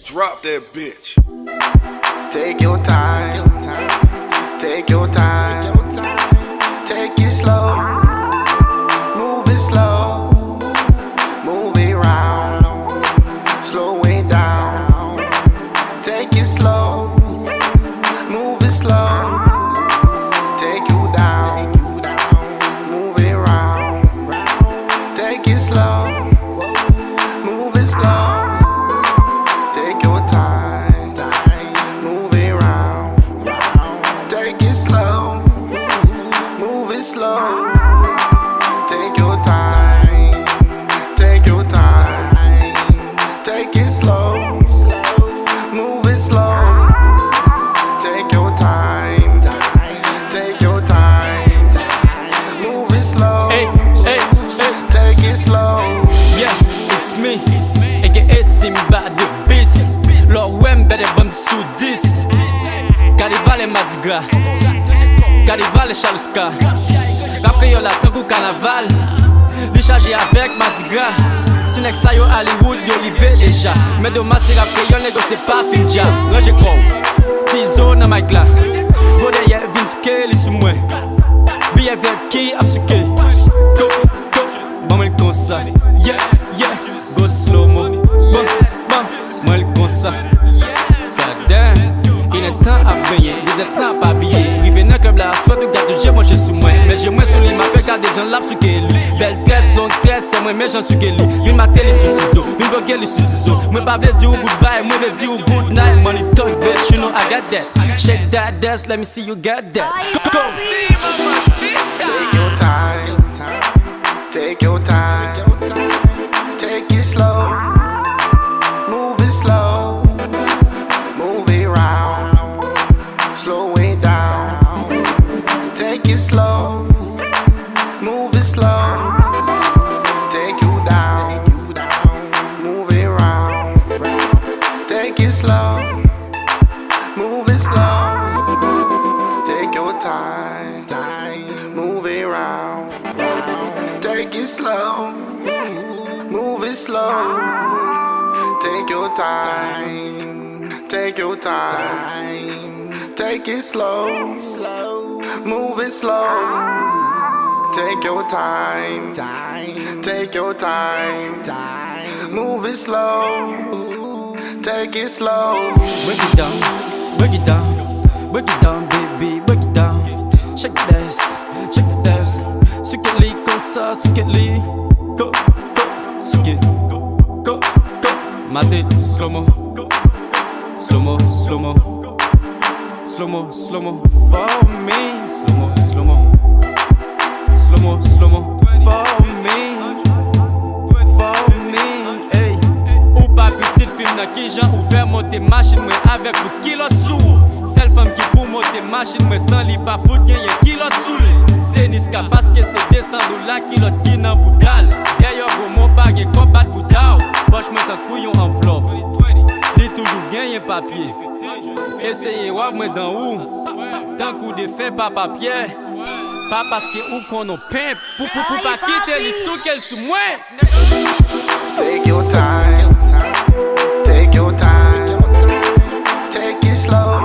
Drop that bitch. Take your time, take your time, take it slow, move it slow, move it round, slow it down, take it slow, move it slow, take you down, move it round, take it slow, move it slow. Slow, take your time, take your time, take it slow, move it slow, take your time, take your time, move it slow, take it slow. Yeah, it's me, aka Simba the Beast. Lord Wembe de bande sous 10. Carnival et Mardi Gras, Carnival et Chalouska. Après yo la tankou carnaval, li chargé avec Mardi Gras. Si nek sa yo Hollywood yo rive déjà. Mais dommage si après yo négocie pas fin jam. Range kon, tizo nan mic la. Go derrière Vince Kelly sous moi. Bien vert qui a suke. Go, go, bon moi comme ça. Yeah, yeah, go slow mo. Bam, bam, moi comme ça. God damn. Il est temps à briller, les temps pas habillés. Rivenant comme la soit de garde, j'ai mangé sous moi. Mais j'ai moins sur lui, m'a fait garder gens là sous Kelly. Belle tresse, longue tresse, c'est moi, mais j'en suis Kelly. Une ma télé sous tiso, une blogueur sous tiso. Moi pas veux dire goodbye, moi veux dire good night. Money talk, bitch, you know I got that. Shake that dance, let me see you got that. Go. Take your time, take your time, take it slow, move it slow. Slow it down, take it slow, move it slow, take you down, move it round, take it slow, move it slow, take your time, move it round, take it slow, move it slow, take your time, take your time. Take it slow, move it slow. Take your time, take your time, move it slow. Take it slow. Break it down, break it down, break it down, baby, break it down. Shake the dance, suke li comme ça, suke li. Go, go, suke, go, go. Mate, slow mo, slow mo, slow mo. Slow mo, for me. Slow mo, for me. Hey, ou pas petit film nan ki jan ouvert monter machine moi avec ou kilot sou. Seule femme qui pour monter machine moi sans li pas fout gen yon kilot sou. C'est niska parce que c'est $200 kilot qui nan boudal. D'ailleurs gros mon pas gen combat boudal. Poche moi tan couillon enveloppe. Li toujours gen yon papier. Essayez voir moi d'en haut. Tant coup de fait pas papier. Pas parce que ou qu'on en pimp. Pour pas quitter les sous qu'elle sous moi. Take your time, take your time, take it slow,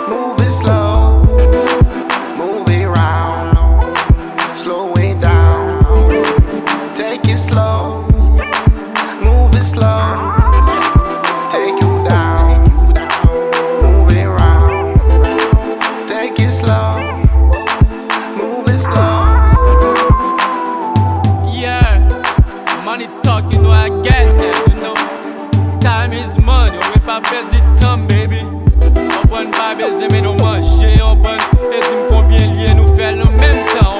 move it slow, move it round, slow it down, take it slow, move it slow. Money talk, you know I get that, you know. Time is money, on veut pas perdre du temps, baby. On prend pas baiser, mais nous manger, on prend. Et dis-moi combien liés nous faire le même temps,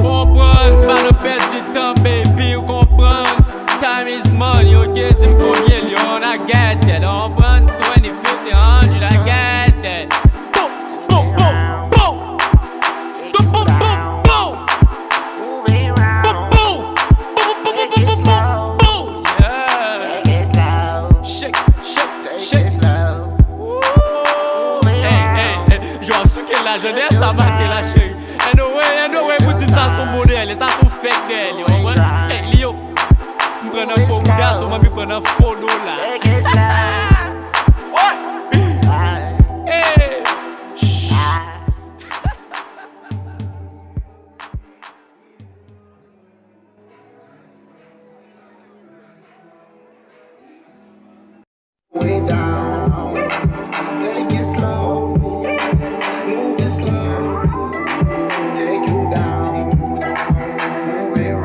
on prend. Pas nous perdre du temps, baby, on comprend. Time is money, ok, dis-moi combien liés, on a get that. On prend 20, 50, 100,